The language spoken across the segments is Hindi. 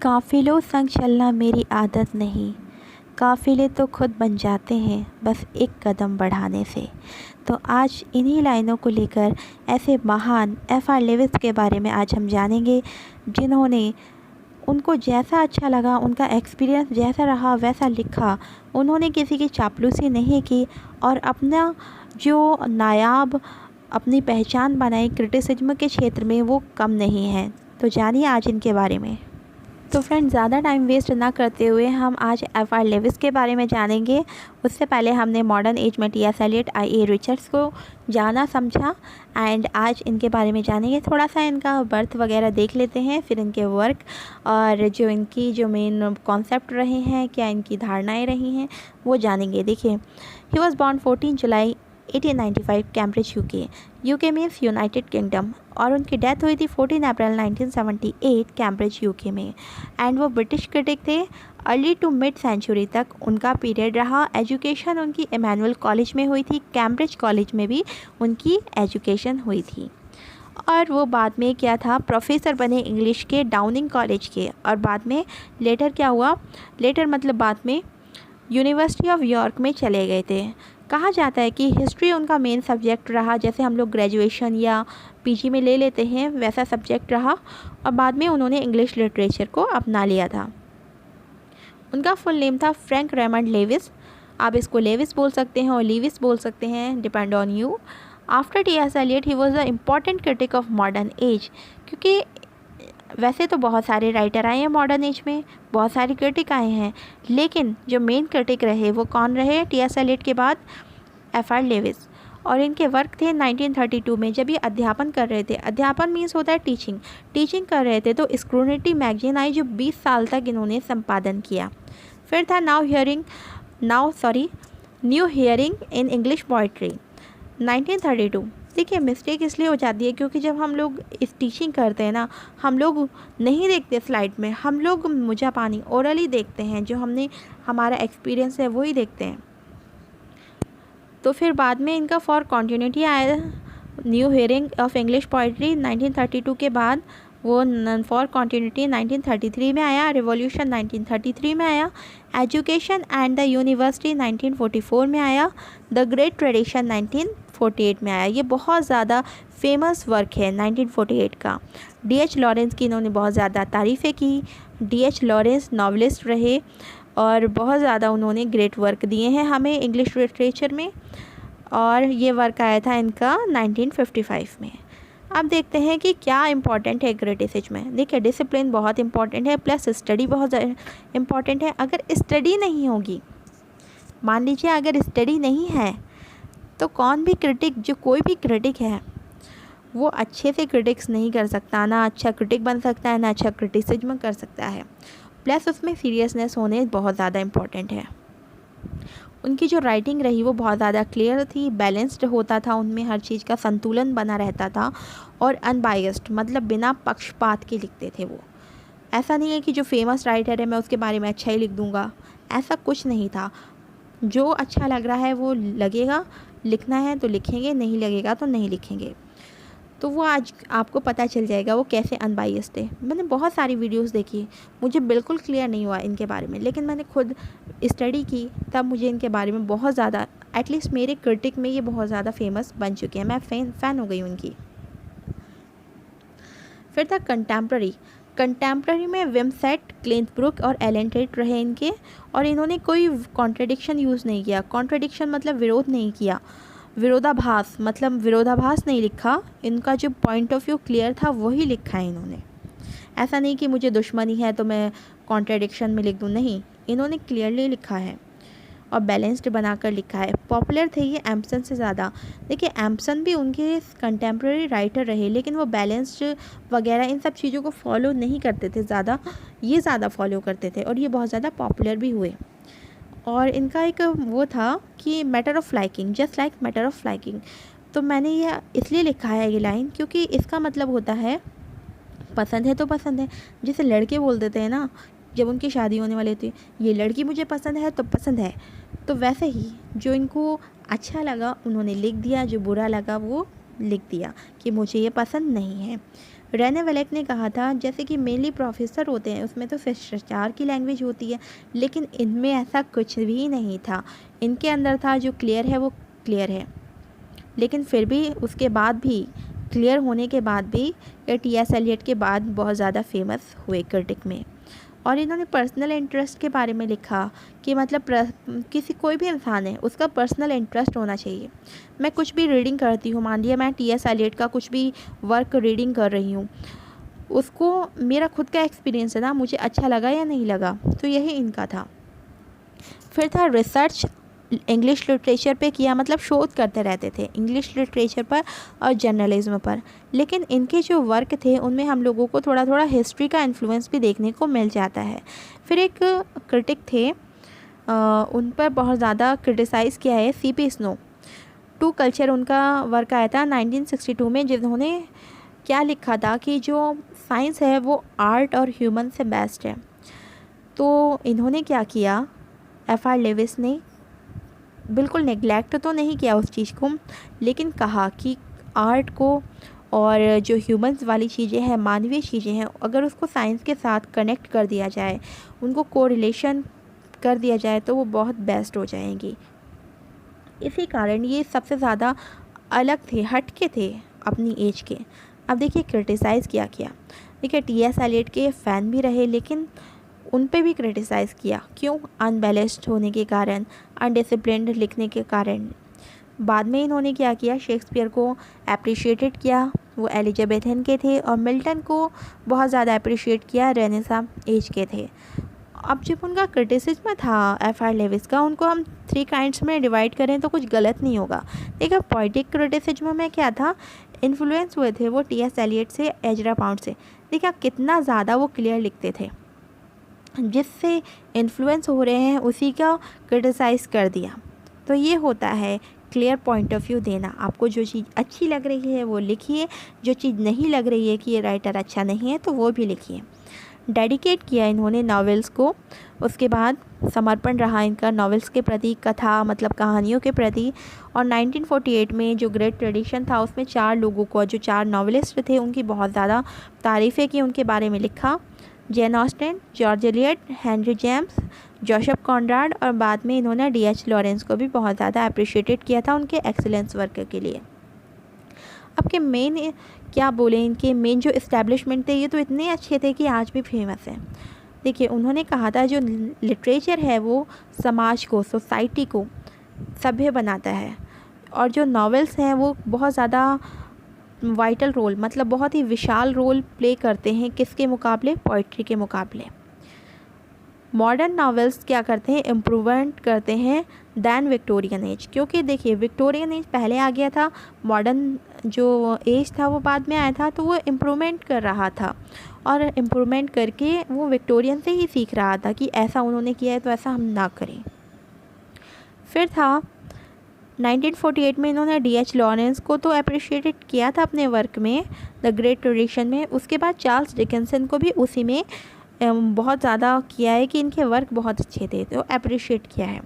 काफ़िलों संग चलना मेरी आदत नहीं, काफ़िले तो खुद बन जाते हैं बस एक कदम बढ़ाने से। तो आज इन्हीं लाइनों को लेकर ऐसे महान F.R. लेविस के बारे में आज हम जानेंगे, जिन्होंने उनको जैसा अच्छा लगा, उनका एक्सपीरियंस जैसा रहा वैसा लिखा। उन्होंने किसी की चापलूसी नहीं की और अपना जो नायाब अपनी पहचान बनाई क्रिटिसिज्म के क्षेत्र में, वो कम नहीं है। तो जानिए आज इनके बारे में। तो फ्रेंड्स, ज़्यादा टाइम वेस्ट ना करते हुए हम आज F.R. लेविस के बारे में जानेंगे। उससे पहले हमने मॉडर्न एज में T.S. Elliott, I.A. रिचर्ड्स को जाना समझा एंड आज इनके बारे में जानेंगे। थोड़ा सा इनका बर्थ वगैरह देख लेते हैं, फिर इनके वर्क और जो मेन कॉन्सेप्ट रहे हैं, क्या इनकी धारणाएँ रही हैं, वो जानेंगे। देखिए, he was born 14 July 1895 Cambridge UK means United kingdom, और उनकी डेथ हुई थी 14 अप्रैल 1978 कैम्ब्रिज यूके में। एंड वो ब्रिटिश क्रिटिक थे। अर्ली टू मिड सेंचुरी तक उनका पीरियड रहा। एजुकेशन उनकी इमैनुअल कॉलेज में हुई थी, कैम्ब्रिज कॉलेज में भी उनकी एजुकेशन हुई थी। और वो बाद में क्या था, प्रोफेसर बने इंग्लिश के डाउनिंग कॉलेज के, और बाद में लेटर क्या हुआ, बाद में यूनिवर्सिटी ऑफ यॉर्क में चले गए थे। कहा जाता है कि हिस्ट्री उनका मेन सब्जेक्ट रहा, जैसे हम लोग ग्रेजुएशन या पीजी में ले लेते हैं वैसा सब्जेक्ट रहा, और बाद में उन्होंने इंग्लिश लिटरेचर को अपना लिया था। उनका फुल नेम था फ्रैंक रेमंड लेविस। आप इसको लेविस बोल सकते हैं और लीविस बोल सकते हैं, depend on you. After T.S. Eliot he was the important critic of modern age, क्योंकि वैसे तो बहुत सारे राइटर आए हैं मॉडर्न एज में, बहुत सारे क्रिटिक आए हैं, लेकिन जो मेन क्रिटिक रहे वो कौन रहे T.S. एलियट के बाद? F.R. लेविस। और इनके वर्क थे 1932 में, जब ये अध्यापन कर रहे थे। अध्यापन मीन्स होता है टीचिंग कर रहे थे। तो स्क्रूनिटी मैगजीन आई, जो 20 साल तक इन्होंने संपादन किया। फिर था new hearing in English poetry 1932। देखिए, मिस्टेक इसलिए हो जाती है क्योंकि जब हम लोग इस टीचिंग करते हैं ना, हम लोग नहीं देखते स्लाइड में, हम लोग मुझा पानी ओरली देखते हैं, जो हमारा एक्सपीरियंस है वही देखते हैं। तो फिर बाद में इनका फॉर कॉन्टीन्यूटी आया new hearing of English poetry 1932 के बाद, वो फॉर कॉन्टीन्यूटी 1933 में आया, रिवॉल्यूशन 1933 में आया, एजुकेशन एंड द यूनिवर्सिटी 1944 में आया, द ग्रेट ट्रेडिशन 1948 में आया। ये बहुत ज़्यादा फेमस वर्क है 1948 का। D.H. लॉरेंस की इन्होंने बहुत ज़्यादा तारीफ़ें की। D.H. लॉरेंस नॉवलिस्ट रहे और बहुत ज़्यादा उन्होंने ग्रेट वर्क दिए हैं हमें इंग्लिश लिटरेचर में, और ये वर्क आया था इनका 1955 में। अब देखते हैं कि क्या इम्पॉर्टेंट है क्रिटिसिज्म में। देखिए, डिसिप्लिन बहुत इम्पॉर्टेंट है, प्लस स्टडी बहुत इम्पॉर्टेंट है। अगर स्टडी नहीं होगी, मान लीजिए अगर स्टडी नहीं है, तो कोई भी क्रिटिक है वो अच्छे से क्रिटिक्स नहीं कर सकता, ना अच्छा क्रिटिक बन सकता है, ना अच्छा क्रिटिसिज्म कर सकता है। प्लस उसमें सीरियसनेस होने बहुत ज़्यादा इम्पॉर्टेंट है। उनकी जो राइटिंग रही वो बहुत ज़्यादा क्लियर थी, बैलेंस्ड होता था, उनमें हर चीज़ का संतुलन बना रहता था, और अनबायस्ड बिना पक्षपात के लिखते थे वो। ऐसा नहीं है कि जो फेमस राइटर है मैं उसके बारे में अच्छा ही लिख दूँगा, ऐसा कुछ नहीं था। जो अच्छा लग रहा है वो लगेगा, लिखना है तो लिखेंगे, नहीं लगेगा तो नहीं लिखेंगे। तो वो आज आपको पता चल जाएगा वो कैसे अनबायस्ड है। मैंने बहुत सारी वीडियोस देखी, मुझे बिल्कुल क्लियर नहीं हुआ इनके बारे में, लेकिन मैंने खुद स्टडी की, तब मुझे इनके बारे में बहुत ज़्यादा, एटलीस्ट मेरे क्रिटिक में ये बहुत ज़्यादा फेमस बन चुके हैं। मैं फ़ैन हो गई हूँ इनकी। फिर था कंटेम्प्रेरी में विमसेट, क्लिंथब्रुक और एलन टेट रहे इनके, और इन्होंने कोई कॉन्ट्रडिक्शन यूज़ नहीं किया। कॉन्ट्रडिक्शन मतलब विरोध नहीं किया, विरोधाभास नहीं लिखा। इनका जो पॉइंट ऑफ व्यू क्लियर था वही लिखा है इन्होंने। ऐसा नहीं कि मुझे दुश्मनी है तो मैं कॉन्ट्रडिक्शन में लिख दूँ, नहीं, इन्होंने क्लियरली लिखा है और बैलेंस्ड बनाकर लिखा है। पॉपुलर थे ये एम्पसन से ज़्यादा। देखिए, एम्पसन भी उनके कंटेम्प्रेरी राइटर रहे, लेकिन वो बैलेंस्ड वगैरह इन सब चीज़ों को फॉलो नहीं करते थे ज़्यादा, ये ज़्यादा फॉलो करते थे, और ये बहुत ज़्यादा पॉपुलर भी हुए। और इनका एक वो था कि matter of liking, just like matter of liking. तो मैंने ये इसलिए लिखा है ये लाइन क्योंकि इसका मतलब होता है पसंद है तो पसंद है। जैसे लड़के बोल देते हैं ना, जब उनकी शादी होने वाली होती है, ये लड़की मुझे पसंद है तो पसंद है। तो वैसे ही जो इनको अच्छा लगा उन्होंने लिख दिया, जो बुरा लगा वो लिख दिया कि मुझे ये पसंद नहीं है। रेने वेलेक ने कहा था जैसे कि मेनली प्रोफेसर होते हैं उसमें तो शिष्टाचार की लैंग्वेज होती है, लेकिन इनमें ऐसा कुछ भी नहीं था। इनके अंदर था जो क्लियर है वो क्लियर है, लेकिन फिर भी उसके बाद भी क्लियर होने के बाद भी ये टी.एस. एलियट के बाद बहुत ज़्यादा फेमस हुए क्रिटिक में। और इन्होंने पर्सनल इंटरेस्ट के बारे में लिखा कि मतलब किसी कोई भी इंसान है उसका पर्सनल इंटरेस्ट होना चाहिए। मैं कुछ भी रीडिंग करती हूँ, मान लिया मैं टी.एस. एलियट का कुछ भी वर्क रीडिंग कर रही हूँ, उसको मेरा खुद का एक्सपीरियंस है ना, मुझे अच्छा लगा या नहीं लगा, तो यही इनका था। फिर था रिसर्च इंग्लिश लिटरेचर पे किया, मतलब शोध करते रहते थे इंग्लिश लिटरेचर पर और जर्नलिज्म पर। लेकिन इनके जो वर्क थे उनमें हम लोगों को थोड़ा थोड़ा हिस्ट्री का इन्फ्लुएंस भी देखने को मिल जाता है। फिर एक क्रिटिक थे, उन पर बहुत ज़्यादा क्रिटिसाइज़ किया है, C.P. स्नो। टू कल्चर उनका वर्क आया था 1962 में, जिन्होंने क्या लिखा था कि जो साइंस है वो आर्ट और ह्यूमन से बेस्ट है। तो इन्होंने क्या किया, F.R. लेविस ने बिल्कुल नेग्लेक्ट तो नहीं किया उस चीज़ को, लेकिन कहा कि आर्ट को और जो ह्यूमंस वाली चीज़ें हैं, मानवीय चीज़ें हैं, अगर उसको साइंस के साथ कनेक्ट कर दिया जाए, उनको कोरिलेशन कर दिया जाए तो वो बहुत बेस्ट हो जाएंगी। इसी कारण ये सबसे ज़्यादा अलग थे, हटके थे अपनी एज के। अब देखिए क्रिटिसाइज़ किया देखिए टी.एस. एलियट के फ़ैन भी रहे, लेकिन उन पे भी क्रिटिसाइज़ किया। क्यों? अनबैलेंस्ड होने के कारण, अनडिसिप्लिन्ड लिखने के कारण। बाद में इन्होंने क्या किया, शेक्सपियर को अप्रिशिएटेड किया, वो एलिजाबेथन के थे, और मिल्टन को बहुत ज़्यादा अप्रिशिएट किया, रेनेसां एज के थे। अब जब उनका क्रिटिसिज्म था F.R. लेविस का, उनको हम 3 काइंड्स में डिवाइड करें तो कुछ गलत नहीं होगा। देखिए पोइटिक क्रिटिसिज्म में क्या था, इन्फ्लुएंस हुए थे वो टी.एस. एलियट से, एजरा पाउंड से। देखिए कितना ज़्यादा वो क्लियर लिखते थे, जिससे इन्फ्लुएंस हो रहे हैं उसी का क्रिटिसाइज़ कर दिया। तो ये होता है क्लियर पॉइंट ऑफ व्यू देना। आपको जो चीज़ अच्छी लग रही है वो लिखिए, जो चीज़ नहीं लग रही है कि ये राइटर अच्छा नहीं है तो वो भी लिखिए। डेडिकेट किया इन्होंने नॉवेल्स को, उसके बाद समर्पण रहा इनका नॉवेल्स के प्रति, कथा मतलब कहानियों के प्रति। और 1948 में जो ग्रेट ट्रेडिशन था उसमें 4 लोगों को, जो 4 नॉवेलिस्ट थे उनकी बहुत ज़्यादा तारीफ़ें की, उनके बारे में लिखा। Jane Austen, George Eliot, Henry James, Joseph Conrad, और बाद में इन्होंने D.H. लॉरेंस को भी बहुत ज़्यादा अप्रिशिएटेड किया था उनके एक्सीलेंस वर्क के लिए। अब के मेन क्या बोले, इनके मेन जो इस्टेब्लिशमेंट थे ये तो इतने अच्छे थे कि आज भी फेमस हैं। देखिए उन्होंने कहा था जो लिटरेचर है वो समाज को, सोसाइटी को सभ्य बनाता है, और जो नॉवेल्स हैं वो बहुत ज़्यादा वाइटल रोल, मतलब बहुत ही विशाल रोल प्ले करते हैं, किसके मुकाबले, पोइट्री के मुकाबले। मॉडर्न नॉवेल्स क्या करते हैं, इम्प्रूवमेंट करते हैं दैन विक्टोरियन एज, क्योंकि देखिए विक्टोरियन एज पहले आ गया था, मॉडर्न जो एज था वो बाद में आया था, तो वो इम्प्रूवमेंट कर रहा था, और इम्प्रूवमेंट करके वो विक्टोरियन से ही सीख रहा था कि ऐसा उन्होंने किया है तो ऐसा हम ना करें। फिर था 1948 में इन्होंने D.H. लॉरेंस को तो अप्रिशिएटेड किया था अपने वर्क में, द ग्रेट ट्रेडिशन में। उसके बाद चार्ल्स डिकेंसन को भी उसी में बहुत ज़्यादा किया है कि इनके वर्क बहुत अच्छे थे, तो अप्रिशिएट किया है।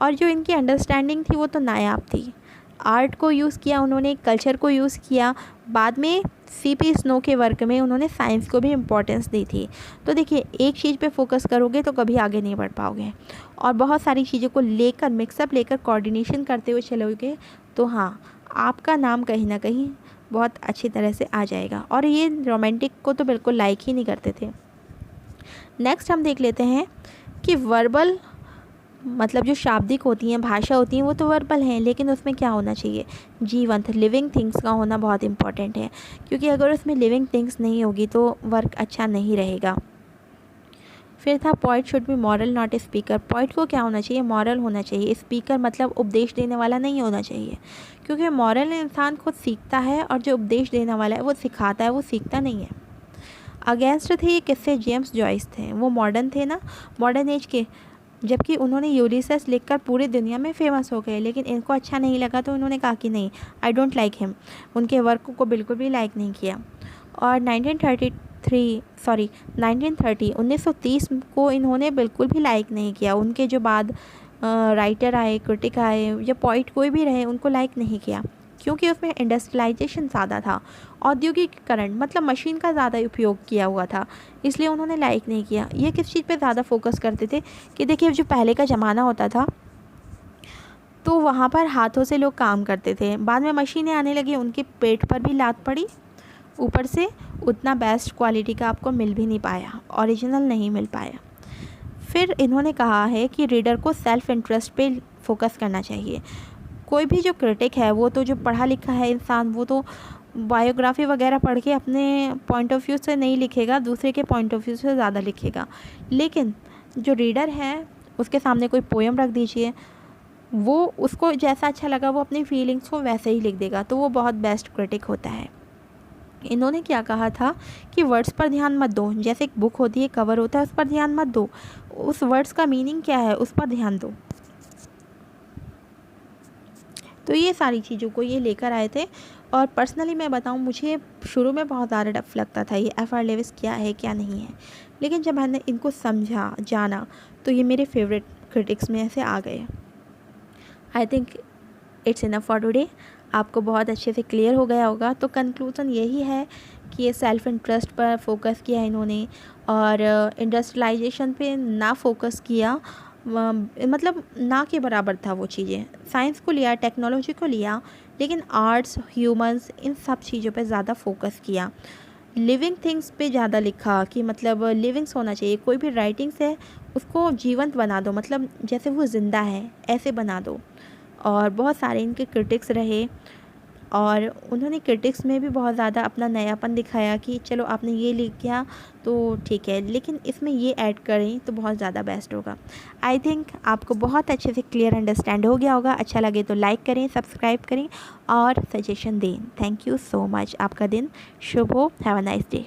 और जो इनकी अंडरस्टैंडिंग थी वो तो नायाब थी। आर्ट को यूज़ किया उन्होंने, कल्चर को यूज़ किया। बाद में C.P. स्नो के वर्क में उन्होंने साइंस को भी इम्पोर्टेंस दी थी। तो देखिए एक चीज़ पे फोकस करोगे तो कभी आगे नहीं बढ़ पाओगे, और बहुत सारी चीज़ों को लेकर मिक्सअप लेकर कोऑर्डिनेशन करते हुए चलोगे तो हाँ, आपका नाम कहीं ना कहीं बहुत अच्छी तरह से आ जाएगा। और ये रोमांटिक को तो बिल्कुल लाइक ही नहीं करते थे। नेक्स्ट हम देख लेते हैं कि वर्बल मतलब जो शाब्दिक होती हैं, भाषा होती हैं, वो तो वर्बल हैं, लेकिन उसमें क्या होना चाहिए, जीवंत, लिविंग थिंग्स का होना बहुत इंपॉर्टेंट है, क्योंकि अगर उसमें लिविंग थिंग्स नहीं होगी तो वर्क अच्छा नहीं रहेगा। फिर था poet should be moral not speaker. Poet को क्या होना चाहिए, मॉरल होना चाहिए। स्पीकर मतलब उपदेश देने वाला नहीं होना चाहिए, क्योंकि मॉरल इंसान खुद सीखता है, और जो उपदेश देने वाला है वो सिखाता है, वो सीखता नहीं है। अगेंस्ट थे ये किससे, जेम्स जॉइस थे। वो मॉडर्न थे ना, मॉडर्न एज के, जबकि उन्होंने यूलिसेस लिखकर पूरी दुनिया में फेमस हो गए, लेकिन इनको अच्छा नहीं लगा तो उन्होंने कहा कि नहीं, आई डोंट लाइक हिम, उनके वर्क को बिल्कुल भी लाइक नहीं किया। और 1930 को इन्होंने बिल्कुल भी लाइक नहीं किया। उनके जो बाद राइटर आए, क्रिटिक आए या पोइट कोई भी रहे, उनको लाइक नहीं किया, क्योंकि उसमें इंडस्ट्रियलाइजेशन ज़्यादा था, औद्योगिकीकरण मतलब मशीन का ज़्यादा उपयोग किया हुआ था, इसलिए उन्होंने लाइक नहीं किया। ये किस चीज़ पे ज़्यादा फोकस करते थे कि देखिए जो पहले का ज़माना होता था तो वहाँ पर हाथों से लोग काम करते थे, बाद में मशीनें आने लगी, उनके पेट पर भी लात पड़ी, ऊपर से उतना बेस्ट क्वालिटी का आपको मिल भी नहीं पाया, ओरिजिनल नहीं मिल पाया। फिर इन्होंने कहा है कि रीडर को सेल्फ़ इंटरेस्ट पे फोकस करना चाहिए। कोई भी जो क्रिटिक है वो तो जो पढ़ा लिखा है इंसान, वो तो बायोग्राफी वगैरह पढ़ के अपने पॉइंट ऑफ व्यू से नहीं लिखेगा, दूसरे के पॉइंट ऑफ व्यू से ज़्यादा लिखेगा। लेकिन जो रीडर है उसके सामने कोई पोएम रख दीजिए, वो उसको जैसा अच्छा लगा वो अपनी फीलिंग्स को वैसे ही लिख देगा, तो वो बहुत बेस्ट क्रिटिक होता है। इन्होंने क्या कहा था कि वर्ड्स पर ध्यान मत दो, जैसे एक बुक होती है, कवर होता है, उस पर ध्यान मत दो, उस वर्ड्स का मीनिंग क्या है उस पर ध्यान दो। तो ये सारी चीज़ों को ये लेकर आए थे। और पर्सनली मैं बताऊँ, मुझे शुरू में बहुत ज़्यादा डफ लगता था ये एफ आर लेविस क्या है क्या नहीं है, लेकिन जब मैंने इनको समझा जाना तो ये मेरे फेवरेट क्रिटिक्स में ऐसे आ गए। I think it's enough for today. आपको बहुत अच्छे से क्लियर हो गया होगा। तो कंक्लूज़न यही है कि ये सेल्फ़ इंटरेस्ट पर फोकस किया इन्होंने और इंडस्ट्रियलाइजेशन पे ना फोकस किया, मतलब ना के बराबर था वो चीज़ें। साइंस को लिया, टेक्नोलॉजी को लिया, लेकिन आर्ट्स, ह्यूमंस, इन सब चीज़ों पे ज़्यादा फोकस किया। लिविंग थिंग्स पे ज़्यादा लिखा कि मतलब लिविंग्स होना चाहिए, कोई भी राइटिंग्स है उसको जीवंत बना दो, मतलब जैसे वो ज़िंदा है ऐसे बना दो। और बहुत सारे इनके क्रिटिक्स रहे और उन्होंने क्रिटिक्स में भी बहुत ज़्यादा अपना नयापन दिखाया कि चलो आपने ये लिख किया तो ठीक है, लेकिन इसमें ये ऐड करें तो बहुत ज़्यादा बेस्ट होगा। आई थिंक आपको बहुत अच्छे से क्लियर अंडरस्टैंड हो गया होगा। अच्छा लगे तो लाइक करें, सब्सक्राइब करें और सजेशन दें। Thank you so much. आपका दिन शुभ हो। Have a nice day.